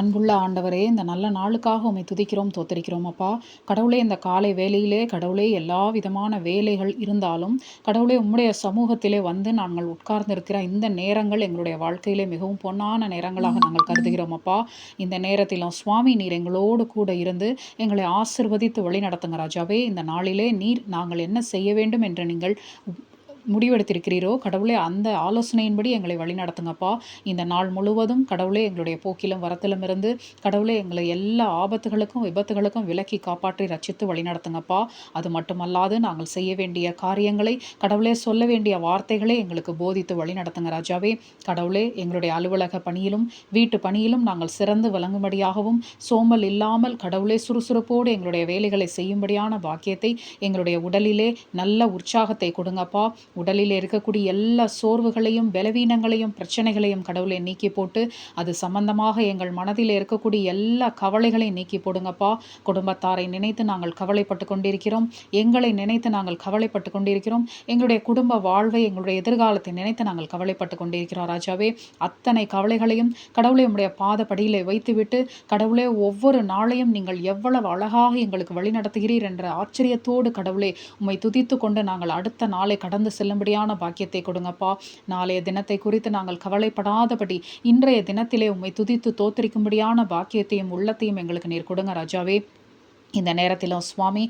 அன்புள்ள ஆண்டவரே, இந்த நல்ல நாளுக்காக உம்மை துதிக்கிறோம், தோத்தரிக்கிறோம் அப்பா. கடவுளே, இந்த காலை வேளையிலே கடவுளே எல்லா விதமான வேலைகள் இருந்தாலும், கடவுளே உம்முடைய சமூகத்திலே வந்து நாங்கள் உட்கார்ந்திருக்கிற இந்த நேரங்கள் எங்களுடைய வாழ்க்கையிலே மிகவும் பொன்னான நேரங்களாக நாங்கள் கருதுகிறோம் அப்பா. இந்த நேரத்திலும் சுவாமி நீர் எங்களோடு கூட இருந்து எங்களை ஆசிர்வதித்து வழிநடத்துங்க ராஜாவே. இந்த நாளிலே நீர் நாங்கள் என்ன செய்ய வேண்டும் என்று நீங்கள் முடிவெடுத்திருக்கிறீரோ கடவுளே, அந்த ஆலோசனையின்படி எங்களை வழிநடத்துங்கப்பா. இந்த நாள் முழுவதும் கடவுளே எங்களுடைய போக்கிலும் வரத்திலும் இருந்து கடவுளே எங்களை எல்லா ஆபத்துகளுக்கும் விபத்துகளுக்கும் விலக்கி காப்பாற்றி ரட்சித்து வழிநடத்துங்கப்பா. அது மட்டுமல்லாது நாங்கள் செய்ய வேண்டிய காரியங்களை கடவுளே சொல்ல வேண்டிய வார்த்தைகளை எங்களுக்கு போதித்து வழிநடத்துங்க ராஜாவே. கடவுளே, எங்களுடைய அலுவலக பணியிலும் வீட்டு பணியிலும் நாங்கள் சிறந்து விளங்கும்படியாகவும் சோம்பல் இல்லாமல் கடவுளே சுறுசுறுப்போடு எங்களுடைய வேலைகளை செய்யும்படியான பாக்கியத்தை எங்களுடைய உடலிலே நல்ல உற்சாகத்தை கொடுங்கப்பா. உடலில் இருக்கக்கூடிய எல்லா சோர்வுகளையும் பலவீனங்களையும் பிரச்சனைகளையும் கடவுளை நீக்கி போட்டு அது சம்பந்தமாக எங்கள் மனதில் இருக்கக்கூடிய எல்லா கவலைகளையும் நீக்கி போடுங்கப்பா. குடும்பத்தாரை நினைத்து நாங்கள் கவலைப்பட்டு கொண்டிருக்கிறோம். எங்களை நினைத்து நாங்கள் கவலைப்பட்டு கொண்டிருக்கிறோம். எங்களுடைய குடும்ப வாழ்வை எங்களுடைய எதிர்காலத்தை நினைத்து நாங்கள் கவலைப்பட்டு கொண்டிருக்கிறோம் ராஜாவே. அத்தனை கவலைகளையும் கடவுளை உம்முடைய பாதப்படியிலே வைத்துவிட்டு கடவுளே, ஒவ்வொரு நாளையும் நீங்கள் எவ்வளவு அழகாக எங்களுக்கு வழி நடத்துகிறீர் என்ற ஆச்சரியத்தோடு கடவுளே உம்மை துதித்து கொண்டு நாங்கள் அடுத்த நாளை கடந்து செல்லும்படியான பாக்கியத்தை கொடுங்கப்பா. நாளைய தினத்தை குறித்து நாங்கள் கவலைப்படாதபடி இன்றைய தினத்திலே உம்மை துதித்து தோத்தரிக்கும்படியான பாக்கியத்தையும் உள்ளத்தையும் எங்களுக்கு நீர் கொடுங்க ராஜாவே. இந்த நேரத்திலும் சுவாமி,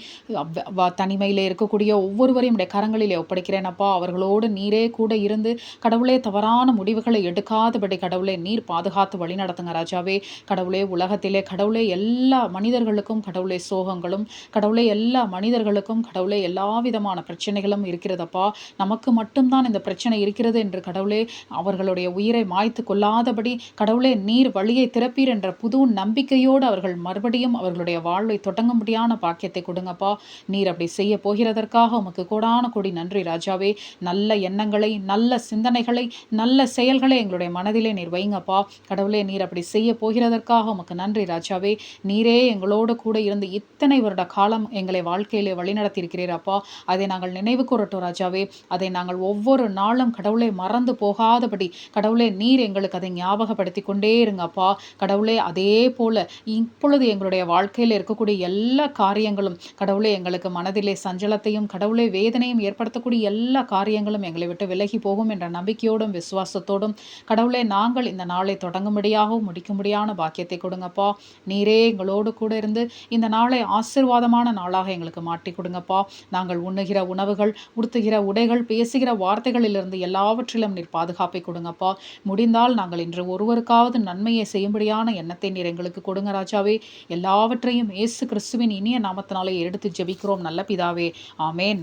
தனிமையில் இருக்கக்கூடிய ஒவ்வொருவரையும் உடைய கரங்களிலே ஒப்படைக்கிறேன் அப்பா. அவர்களோடு நீரே கூட இருந்து கடவுளே தவறான முடிவுகளை எடுக்காதபடி கடவுளே நீர் பாதுகாத்து வழி நடத்துங்க ராஜாவே. கடவுளே, உலகத்திலே கடவுளே எல்லா மனிதர்களுக்கும் கடவுளே சோகங்களும் கடவுளே எல்லா மனிதர்களுக்கும் கடவுளே எல்லா விதமான பிரச்சனைகளும் இருக்கிறதப்பா. நமக்கு மட்டும்தான் இந்த பிரச்சனை இருக்கிறது என்று கடவுளே அவர்களுடைய உயிரை மாய்த்து கொள்ளாதபடி கடவுளே நீர் வழியை திறப்பீர் என்ற புது நம்பிக்கையோடு அவர்கள் மறுபடியும் அவர்களுடைய வாழ்வை தொடங்க முடியான பாக்கியத்தை கொடுங்கப்பா. நீர் அப்படி செய்ய போகிறதற்காக உமக்கு கோடான கோடி நன்றி ராஜாவே. நல்ல எண்ணங்களை, நல்ல சிந்தனைகளை, நல்ல செயல்களை எங்களுடைய மனதிலே நீர் வைங்கப்பா. கடவுளே, நீர் அப்படி செய்ய போகிறதற்காக உமக்கு நன்றி ராஜாவே. நீரே எங்களோடு கூட இருந்து இத்தனை வருட காலம் எங்களை வாழ்க்கையிலே வழிநடத்தியிருக்கிறீரப்பா. அதை நாங்கள் நினைவு கூறட்டும் ராஜாவே. அதை நாங்கள் ஒவ்வொரு நாளும் கடவுளே மறந்து போகாதபடி கடவுளே நீர் எங்களுக்கு அதை ஞாபகப்படுத்தி கொண்டே இருங்கப்பா. கடவுளே, அதே போல இப்பொழுது எங்களுடைய வாழ்க்கையில் இருக்கக்கூடிய எல்லா காரியங்களும் கடவுளே எங்களுக்கு மனதிலே சஞ்சலத்தையும் கடவுளே வேதனையும் ஏற்படுத்தக்கூடிய எல்லா காரியங்களும் எங்களை விட்டு விலகி போகும் என்ற நம்பிக்கையோடும் விசுவாசத்தோடும் கடவுளே நாங்கள் இந்த நாளை தொடங்கும்படியாகவும் முடிக்கும்படியான பாக்கியத்தை கொடுங்கப்பா. நீரே எங்களோடு கூட இருந்து இந்த நாளை ஆசீர்வாதமான நாளாக எங்களுக்கு மாற்றி கொடுங்கப்பா. நாங்கள் உண்ணுகிற உணவுகள், உடுத்துகிற உடைகள், பேசுகிற வார்த்தைகளிலிருந்து எல்லாவற்றிலும் நீர் பாதுகாப்பை கொடுங்கப்பா. முடிந்தால் நாங்கள் இன்று ஒருவருக்காவது நன்மையை செய்யும்படியான எண்ணத்தை நீர் எங்களுக்கு கொடுங்க ராஜாவே. எல்லாவற்றையும் இயேசு கிறிஸ்துவின் இனிய நாமத்தினாலே எடுத்து ஜெபிக்கிறோம் நல்ல பிதாவே. ஆமேன்.